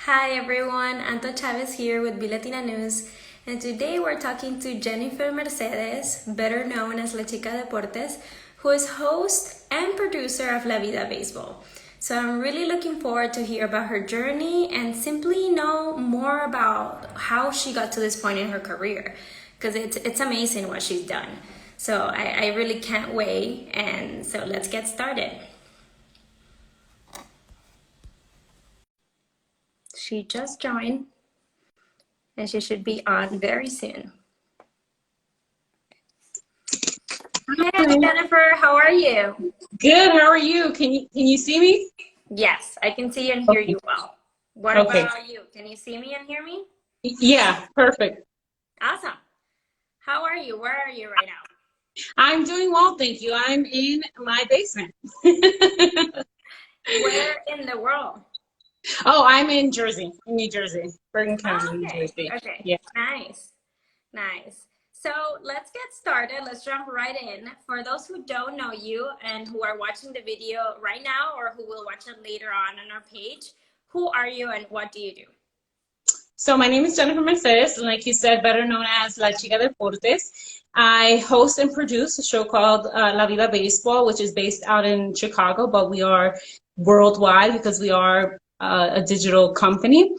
Hi everyone, Anto Chávez here with Vida News, and today we're talking to Jennifer Mercedes, better known as La Chica Deportes, who is host and producer of La Vida Baseball. So I'm really looking forward to hear about her journey and simply know more about how she got to this point in her career, because it's amazing what she's done. So I really can't wait, and so let's get started. She just joined, and she should be on very soon. Hi, Jennifer. How are you? Good. How are you? Can you see me? Yes, I can see and hear you well. What Okay. about you? Can you see me and hear me? Yeah, perfect. Awesome. How are you? Where are you right now? I'm doing well, thank you. I'm in my basement. Where in the world? Oh, I'm in Jersey, in New Jersey, Bergen County, Oh, New okay. Jersey. Okay. Yeah. Nice. Nice. So let's get started. Let's jump right in. For those who don't know you and who are watching the video right now or who will watch it later on our page, who are you and what do you do? So my name is Jennifer Mercedes, and like you said, better known as La Chica Deportes. I host and produce a show called La Vida Baseball, which is based out in Chicago, but we are worldwide because we are a digital company.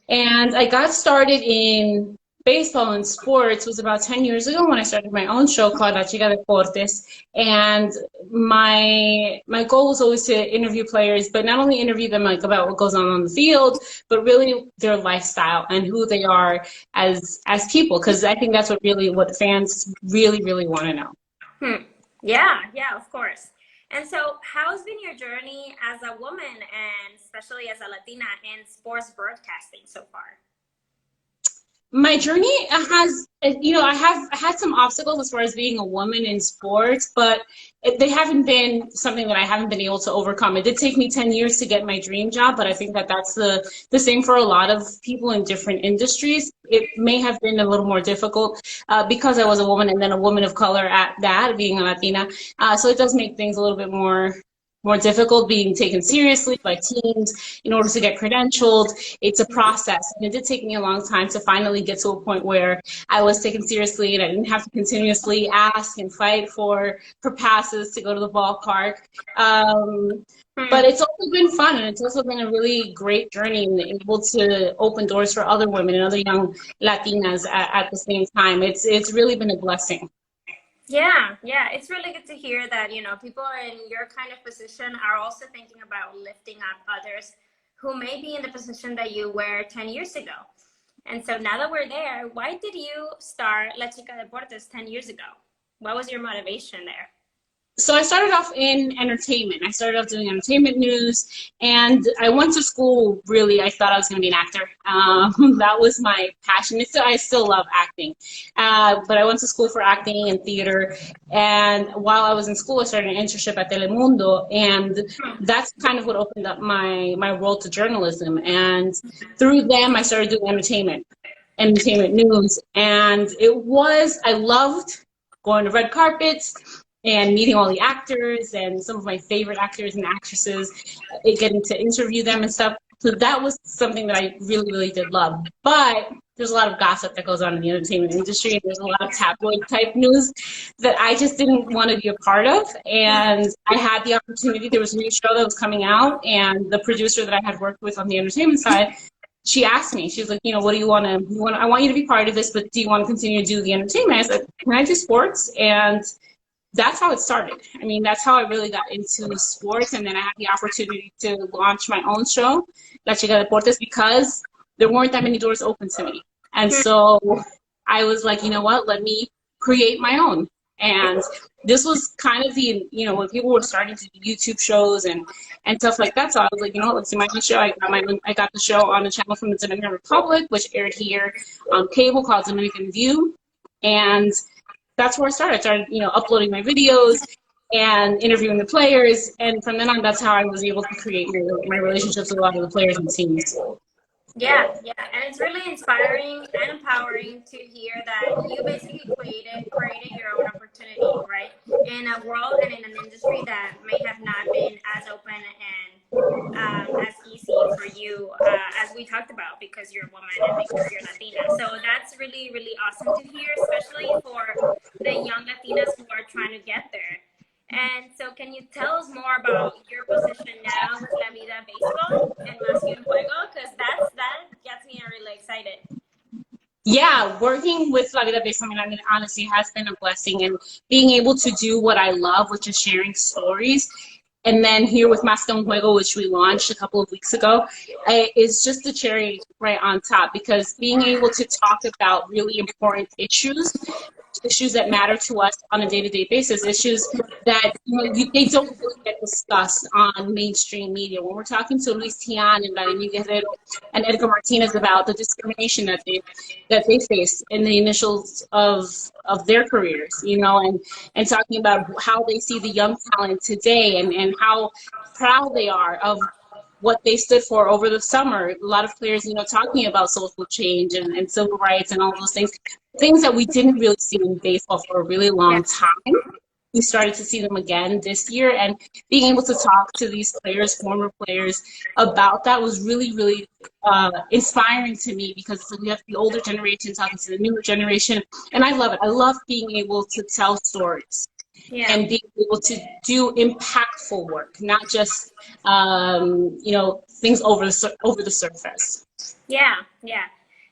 And I got started in baseball and sports was about 10 years ago when I started my own show called La Chica Deportes. And my goal was always to interview players, but not only interview them like about what goes on the field, but really their lifestyle and who they are as people, because I think that's what fans really want to know. Yeah, of course. And so, how's been your journey as a woman and especially as a Latina in sports broadcasting so far? My journey has, I have had some obstacles as far as being a woman in sports, but they haven't been something that I haven't been able to overcome. It did take me 10 years to get my dream job, but I think that that's the same for a lot of people in different industries. It may have been a little more difficult because I was a woman and then a woman of color at that, being a Latina. So it does make things a little bit more difficult being taken seriously by teams in order to get credentialed. It's a process, and it did take me a long time to finally get to a point where I was taken seriously and I didn't have to continuously ask and fight for passes to go to the ballpark. But it's also been fun, and it's also been a really great journey and able to open doors for other women and other young Latinas at the same time. It's really been a blessing. Yeah, it's really good to hear that, people in your kind of position are also thinking about lifting up others who may be in the position that you were 10 years ago. And so now that we're there, why did you start La Chica Deportes 10 years ago? What was your motivation there? So I started off in entertainment. I started off doing entertainment news, and I went to school, really, I thought I was going to be an actor. That was my passion. I still love acting. But I went to school for acting and theater, and while I was in school, I started an internship at Telemundo, and that's kind of what opened up my world to journalism. And through them, I started doing entertainment news, and I loved going to red carpets and meeting all the actors and some of my favorite actors and actresses, getting to interview them and stuff. So that was something that I really did love. But there's a lot of gossip that goes on in the entertainment industry, and there's a lot of tabloid type news that I just didn't want to be a part of. And I had the opportunity. There was a new show that was coming out, and the producer that I had worked with on the entertainment side, she asked me, she was like, what do you want to, I want you to be part of this, but do you want to continue to do the entertainment? I said, can I do sports? And that's how it started. I mean, that's how I really got into sports. And then I had the opportunity to launch my own show, La Chica Deportes, because there weren't that many doors open to me. And so I was like, you know what, let me create my own. And this was kind of when people were starting to do YouTube shows and stuff like that. So I was like, let's do my own show. I got the show on a channel from the Dominican Republic, which aired here on cable, called Dominican View. And that's where I started. I started, uploading my videos and interviewing the players. And from then on, that's how I was able to create my relationships with a lot of the players and teams. Yeah, and it's really inspiring and empowering to hear that you basically created your own opportunity, right? In a world and in an industry that may have not been as open and as easy for you as we talked about because you're a woman and because you're Latina. So that's really, really awesome to hear, especially for the young Latinas who are trying to get there. And so, can you tell us more about your position now with La Vida Baseball and Más que un Juego? Because that gets me really excited. Yeah, working with La Vida Baseball, I mean, honestly, has been a blessing. And being able to do what I love, which is sharing stories. And then here with Más que un Juego, which we launched a couple of weeks ago, is just the cherry right on top because being able to talk about really important issues that matter to us on a day-to-day basis, issues that they don't really get discussed on mainstream media. When we're talking to Luis Tian and Vladimir Guerrero and Edgar Martinez about the discrimination that they face in the initials of their careers, and talking about how they see the young talent today and how proud they are of what they stood for over the summer. A lot of players, talking about social change and civil rights and all those things that we didn't really see in baseball for a really Yeah, long time. We started to see them again this year, and being able to talk to these players, former players, about that was really, really inspiring to me because we have the older generation talking to the newer generation, and I love it. I love being able to tell stories yeah, and being able to do impactful work, not just things over the surface. yeah.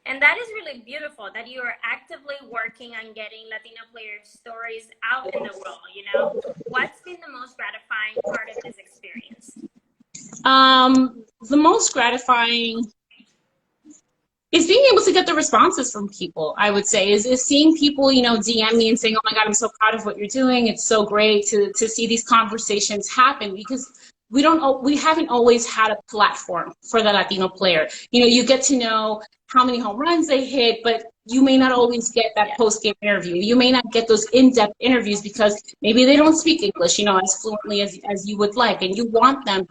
And that is really beautiful that you are actively working on getting Latino players' stories out in the world. What's been the most gratifying part of this experience? The most gratifying is being able to get the responses from people. I would say is seeing people, DM me and saying, "Oh my God, I'm so proud of what you're doing. It's so great to see these conversations happen," because we haven't always had a platform for the Latino player. You get to know how many home runs they hit, but you may not always get that Yeah, post-game interview. You may not get those in-depth interviews because maybe they don't speak English, as fluently as you would like, and you want them.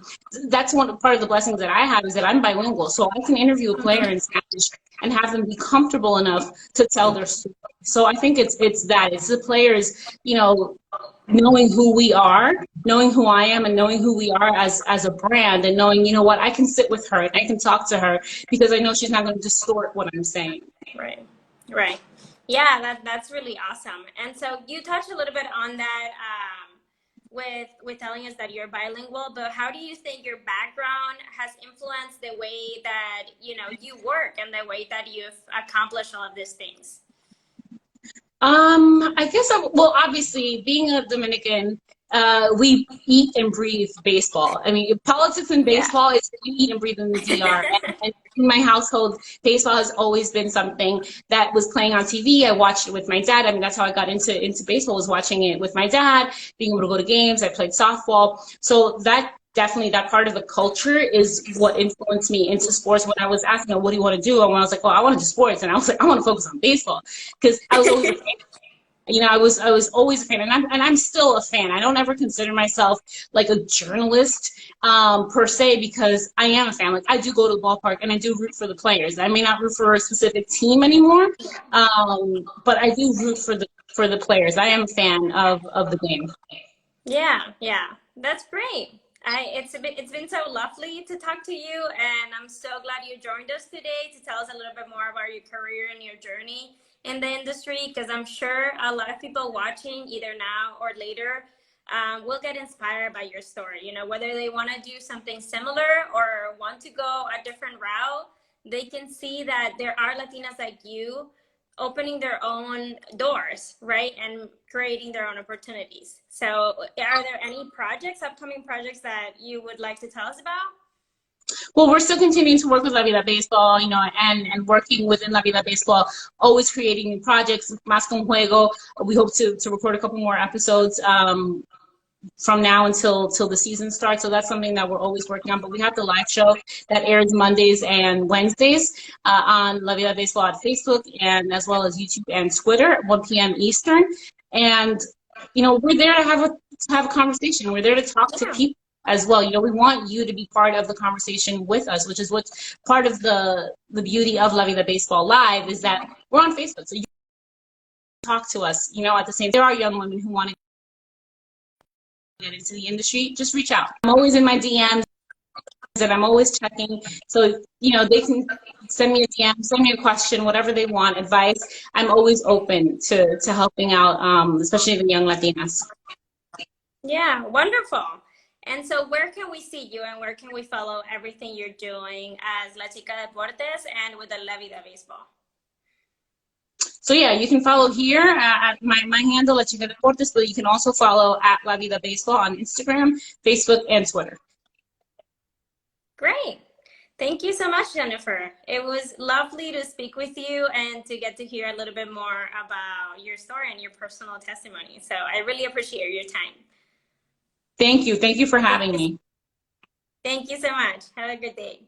That's one part of the blessings that I have is that I'm bilingual, so I can interview a player in Spanish and have them be comfortable enough to tell their story. So I think it's the players, knowing who we are, knowing who I am, and knowing who we are as a brand, and knowing, what, I can sit with her and I can talk to her because I know she's not going to distort what I'm saying. right, right. Yeah, that's really awesome. And so you touched a little bit on that with telling us that you're bilingual, but how do you think your background has influenced the way that you work and the way that you've accomplished all of these things? I guess, well, obviously, being a Dominican, we eat and breathe baseball. I mean, politics and Yeah. baseball is what we eat and breathe in the DR. And in my household, baseball has always been something that was playing on TV. I watched it with my dad. I mean, that's how I got into baseball, was watching it with my dad, being able to go to games. I played softball. So definitely that part of the culture is what influenced me into sports. When I was asking, what do you want to do? And when I was like, well, I want to do sports. And I was like, I want to focus on baseball because I was always a fan. I was always a fan, and I'm still a fan. I don't ever consider myself like a journalist per se because I am a fan. Like, I do go to the ballpark and I do root for the players. I may not root for a specific team anymore, but I do root for the players. I am a fan of the game. Yeah, that's great. It's been so lovely to talk to you, and I'm so glad you joined us today to tell us a little bit more about your career and your journey in the industry. Because I'm sure a lot of people watching, either now or later, will get inspired by your story. Whether they want to do something similar or want to go a different route, they can see that there are Latinas like you opening their own doors, right? And creating their own opportunities. So are there any upcoming projects that you would like to tell us about? Well, we're still continuing to work with La Vida Baseball, and working within La Vida Baseball, always creating new projects. Más que un Juego, we hope to record a couple more episodes from now until the season starts. So that's something that we're always working on. But we have the live show that airs Mondays and Wednesdays on La Vida Baseball on Facebook, and as well as YouTube and Twitter at 1 p.m. Eastern. And we're there to have a conversation. We're there to talk to Yeah. people as well. You know, we want you to be part of the conversation with us, which is what's part of the beauty of La Vida Baseball Live, is that we're on Facebook. So you can talk to us, you know, at the same time. There are young women who want to get into the industry. Just reach out. I'm always in my DMs and I'm always checking. So, you know, they can send me a DM, send me a question, whatever they want, advice. I'm always open to helping out, especially the young Latinas. Yeah, wonderful. And so where can we see you and where can we follow everything you're doing as La Chica Deportes and with the La Vida Baseball? So yeah, you can follow here at my handle at Chica Deportes, but you can also follow at La Vida Baseball on Instagram, Facebook, and Twitter. Great. Thank you so much, Jennifer. It was lovely to speak with you and to get to hear a little bit more about your story and your personal testimony. So I really appreciate your time. Thank you. Thank you for having me. Thank you so much. Have a good day.